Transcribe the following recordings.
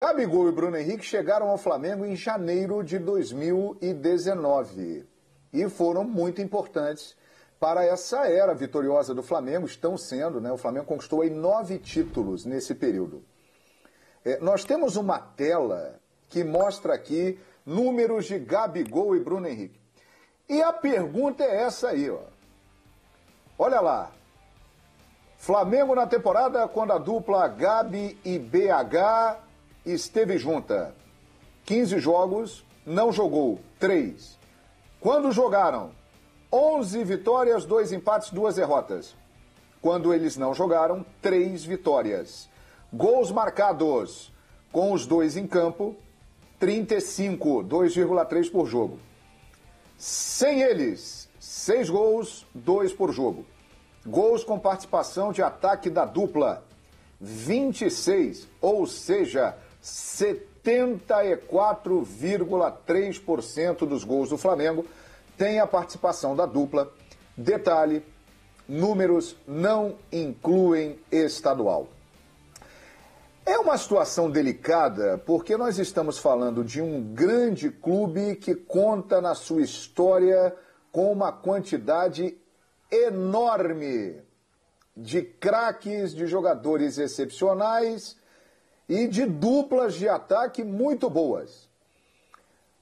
Gabigol e Bruno Henrique chegaram ao Flamengo em janeiro de 2019 e foram muito importantes para essa era vitoriosa do Flamengo. Estão sendo, né? O Flamengo conquistou aí 9 títulos nesse período. Nós temos uma tela que mostra aqui números de Gabigol e Bruno Henrique. E a pergunta é essa aí, ó. Olha lá. Flamengo na temporada quando a dupla Gabi e BH esteve junta. 15 jogos, não jogou 3. Quando jogaram, 11 vitórias, 2 empates, 2 derrotas. Quando eles não jogaram, 3 vitórias. Gols marcados com os dois em campo, 35, 2,3 por jogo. Sem eles, 6 gols, 2 por jogo. Gols com participação de ataque da dupla, 26, ou seja, 74,3% dos gols do Flamengo tem a participação da dupla. Detalhe, números não incluem estadual. É uma situação delicada porque nós estamos falando de um grande clube que conta na sua história com uma quantidade enorme de craques, de jogadores excepcionais e de duplas de ataque muito boas.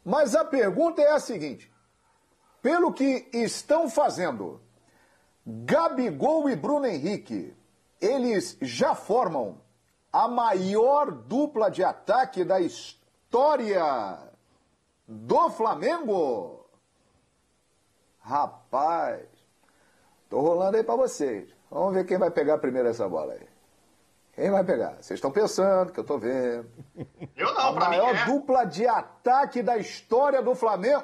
Mas a pergunta é a seguinte: pelo que estão fazendo, Gabigol e Bruno Henrique, eles já formam a maior dupla de ataque da história do Flamengo? Rapaz, tô rolando aí pra vocês. Vamos ver quem vai pegar primeiro essa bola aí. Quem vai pegar? Vocês estão pensando, que eu tô vendo. Eu não, pra mim a maior dupla de ataque da história do Flamengo.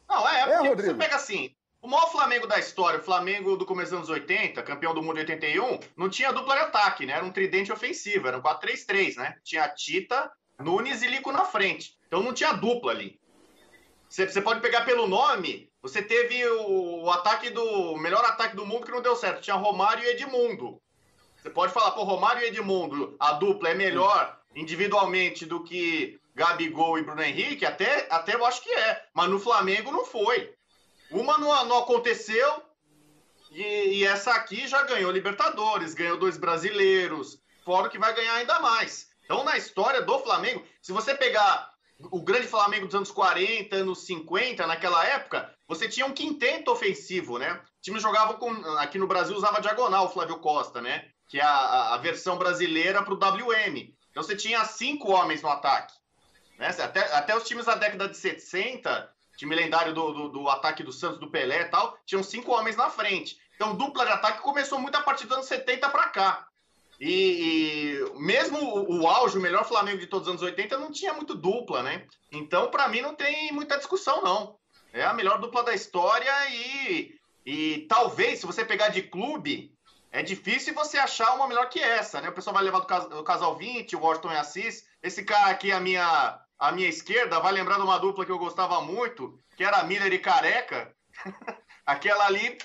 Não, porque Rodrigo? você pega assim, o maior Flamengo da história, o Flamengo do começo dos anos 80, campeão do mundo em 81, não tinha dupla de ataque, né? Era um tridente ofensivo, era um 4-3-3, né? Tinha Tita, Nunes e Lico na frente. Então não tinha dupla ali. Você pode pegar pelo nome, você teve o melhor ataque do mundo que não deu certo. Tinha Romário e Edmundo. Você pode falar, pô, Romário e Edmundo, a dupla é melhor individualmente do que Gabigol e Bruno Henrique? Até eu acho que é. Mas no Flamengo não foi. Uma não aconteceu e essa aqui já ganhou Libertadores, ganhou 2 brasileiros, fora que vai ganhar ainda mais. Então, na história do Flamengo, se você pegar o grande Flamengo dos anos 40, anos 50, naquela época, você tinha um quinteto ofensivo, né? O time jogava aqui no Brasil, usava diagonal o Flávio Costa, né? Que é a versão brasileira para o WM. Então você tinha 5 homens no ataque. Né? Até os times da década de 60, time lendário do ataque do Santos, do Pelé e tal, tinham 5 homens na frente. Então dupla de ataque começou muito a partir dos anos 70 para cá. E mesmo o auge, o melhor Flamengo de todos os anos 80, não tinha muito dupla, né? Então, para mim, não tem muita discussão, não. É a melhor dupla da história e talvez, se você pegar de clube, é difícil você achar uma melhor que essa, né? O pessoal vai levar do Casal 20, o Washington e Assis. Esse cara aqui, à minha esquerda, vai lembrar de uma dupla que eu gostava muito, que era Miller e Careca. Aquela ali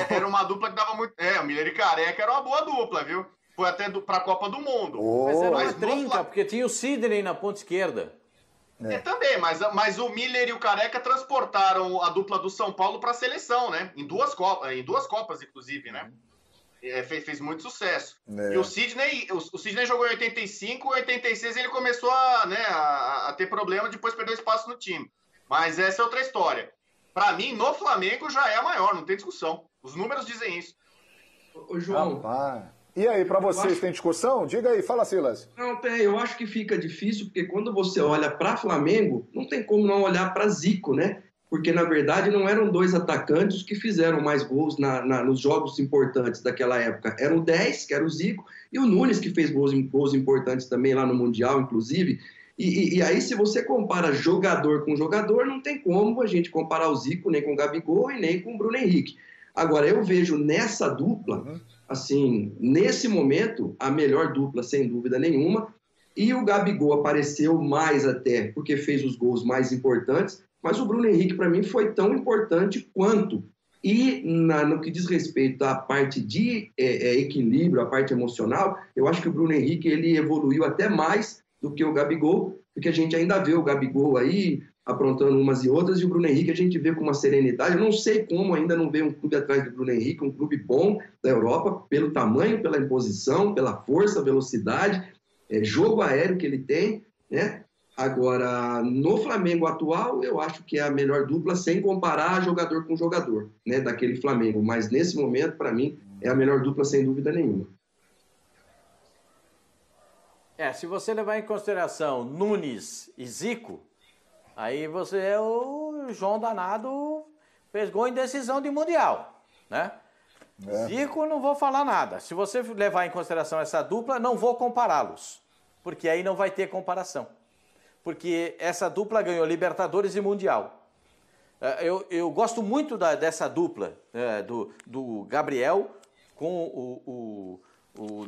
era uma dupla que dava muito... o Miller e Careca era uma boa dupla, viu? Foi até para a Copa do Mundo. Mas era uma trinca, porque tinha o Sidney na ponta esquerda. Também, mas o Miller e o Careca transportaram a dupla do São Paulo para a seleção, né? Em duas Copas, inclusive, né? Fez muito sucesso. E o Sidney jogou em 85, em 86 ele começou a ter problema, depois perdeu espaço no time. Mas essa é outra história. Para mim, no Flamengo já é a maior, não tem discussão. Os números dizem isso. Ô, João... Rapaz. E aí, para vocês, tem discussão? Diga aí, fala, Silas. Não, tem. Eu acho que fica difícil, porque quando você olha para Flamengo, não tem como não olhar para Zico, né? Porque, na verdade, não eram 2 atacantes que fizeram mais gols nos jogos importantes daquela época. Era o 10, que era o Zico, e o Nunes, que fez gols importantes também lá no Mundial, inclusive. E aí, se você compara jogador com jogador, não tem como a gente comparar o Zico nem com o Gabigol e nem com o Bruno Henrique. Agora, eu vejo nessa dupla, assim, nesse momento, a melhor dupla, sem dúvida nenhuma, e o Gabigol apareceu mais até, porque fez os gols mais importantes, mas o Bruno Henrique, para mim, foi tão importante quanto. E no que diz respeito à parte de equilíbrio, à parte emocional, eu acho que o Bruno Henrique ele evoluiu até mais do que o Gabigol, porque a gente ainda vê o Gabigol aí aprontando umas e outras, e o Bruno Henrique a gente vê com uma serenidade. Eu não sei como ainda não vê um clube atrás do Bruno Henrique, um clube bom da Europa, pelo tamanho, pela imposição, pela força, velocidade, jogo aéreo que ele tem, né? Agora, no Flamengo atual, eu acho que é a melhor dupla, sem comparar jogador com jogador, né, daquele Flamengo. Mas, nesse momento, para mim, é a melhor dupla, sem dúvida nenhuma. Se você levar em consideração Nunes e Zico, aí você é o João Danado, fez gol em decisão de Mundial, né? Zico, não vou falar nada. Se você levar em consideração essa dupla, não vou compará-los, porque aí não vai ter comparação. Porque essa dupla ganhou Libertadores e Mundial. Eu gosto muito dessa dupla, do Gabriel com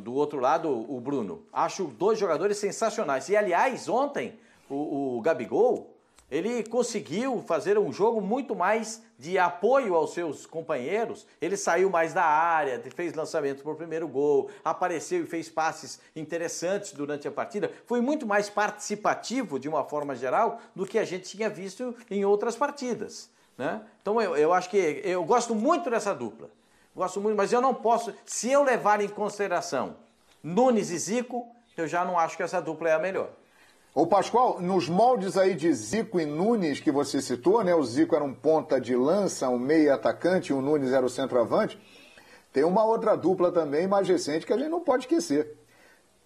do outro lado, o Bruno. Acho dois jogadores sensacionais. E, aliás, ontem, o Gabigol, ele conseguiu fazer um jogo muito mais de apoio aos seus companheiros. Ele saiu mais da área, fez lançamento por primeiro gol, apareceu e fez passes interessantes durante a partida. Foi muito mais participativo, de uma forma geral, do que a gente tinha visto em outras partidas, né? Então, eu acho que eu gosto muito dessa dupla. Gosto muito, mas eu não posso... Se eu levar em consideração Nunes e Zico, eu já não acho que essa dupla é a melhor. Ô Pascoal, nos moldes aí de Zico e Nunes que você citou, né? O Zico era um ponta de lança, um meia atacante, e o Nunes era o centroavante. Tem uma outra dupla também mais recente que a gente não pode esquecer.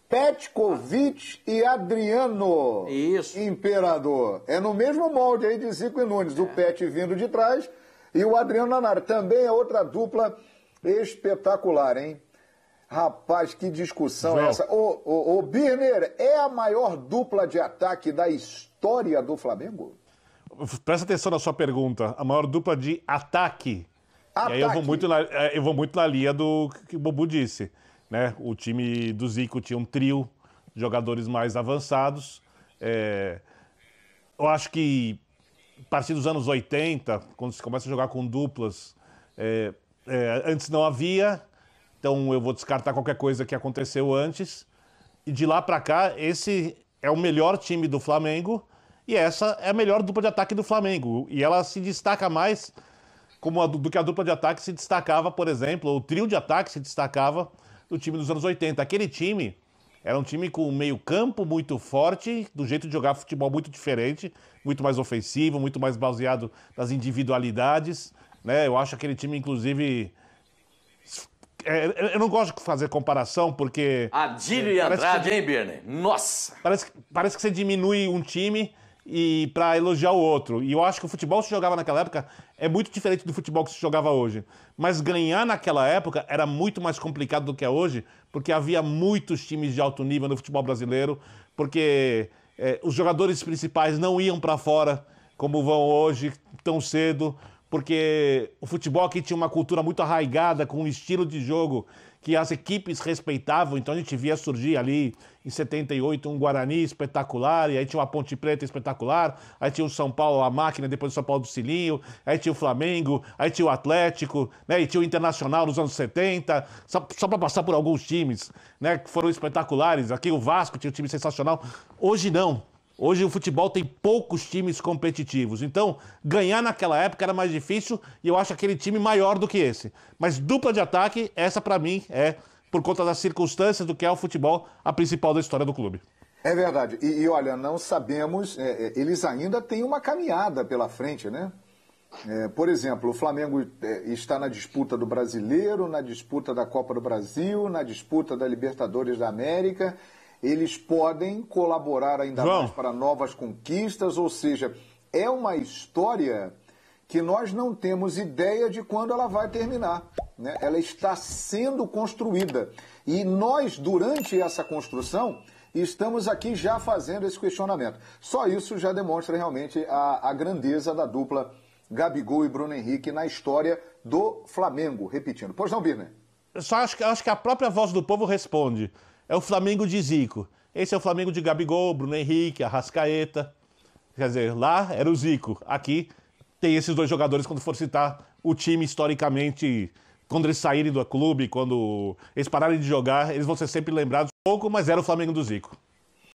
Petkovic e Adriano. Isso. Imperador. É no mesmo molde aí de Zico e Nunes. O Pet vindo de trás e o Adriano na área. Também é outra dupla espetacular, hein? Rapaz, que discussão é essa? Ô, Birner, é a maior dupla de ataque da história do Flamengo? Presta atenção na sua pergunta. A maior dupla de ataque. E aí eu vou muito na linha do que o Bobu disse, né? O time do Zico tinha um trio de jogadores mais avançados. Eu acho que a partir dos anos 80, quando se começa a jogar com duplas, antes não havia... Então eu vou descartar qualquer coisa que aconteceu antes. E de lá para cá, esse é o melhor time do Flamengo. E essa é a melhor dupla de ataque do Flamengo. E ela se destaca mais do que a dupla de ataque se destacava, por exemplo, ou o trio de ataque se destacava do time dos anos 80. Aquele time era um time com um meio-campo muito forte, do jeito de jogar futebol muito diferente, muito mais ofensivo, muito mais baseado nas individualidades, né? Eu acho aquele time, inclusive... Eu não gosto de fazer comparação, porque... Adílio e Andrade, hein, Birner? Nossa! Parece que você diminui um time para elogiar o outro. E eu acho que o futebol que se jogava naquela época é muito diferente do futebol que se jogava hoje. Mas ganhar naquela época era muito mais complicado do que é hoje, porque havia muitos times de alto nível no futebol brasileiro, porque os jogadores principais não iam para fora como vão hoje, tão cedo, porque o futebol aqui tinha uma cultura muito arraigada, com um estilo de jogo que as equipes respeitavam. Então a gente via surgir ali em 78 um Guarani espetacular, e aí tinha uma Ponte Preta espetacular, aí tinha o São Paulo, a máquina, depois o São Paulo do Cilinho, aí tinha o Flamengo, aí tinha o Atlético, né, e tinha o Internacional nos anos 70, só para passar por alguns times, né, que foram espetaculares. Aqui o Vasco tinha um time sensacional. Hoje não. Hoje o futebol tem poucos times competitivos. Então, ganhar naquela época era mais difícil, e eu acho aquele time maior do que esse. Mas dupla de ataque, essa para mim é, por conta das circunstâncias do que é o futebol, a principal da história do clube. É verdade. E olha, não sabemos, eles ainda têm uma caminhada pela frente, né? Por exemplo, o Flamengo está na disputa do Brasileiro, na disputa da Copa do Brasil, na disputa da Libertadores da América. Eles podem colaborar ainda mais para novas conquistas, ou seja, é uma história que nós não temos ideia de quando ela vai terminar, né? Ela está sendo construída. E nós, durante essa construção, estamos aqui já fazendo esse questionamento. Só isso já demonstra realmente a grandeza da dupla Gabigol e Bruno Henrique na história do Flamengo. Repetindo. Pois não, Birner? Eu só acho que a própria voz do povo responde. É o Flamengo de Zico. Esse é o Flamengo de Gabigol, Bruno Henrique, Arrascaeta. Quer dizer, lá era o Zico. Aqui tem esses dois jogadores quando for citar o time historicamente, quando eles saírem do clube, quando eles pararem de jogar, eles vão ser sempre lembrados pouco, mas era o Flamengo do Zico.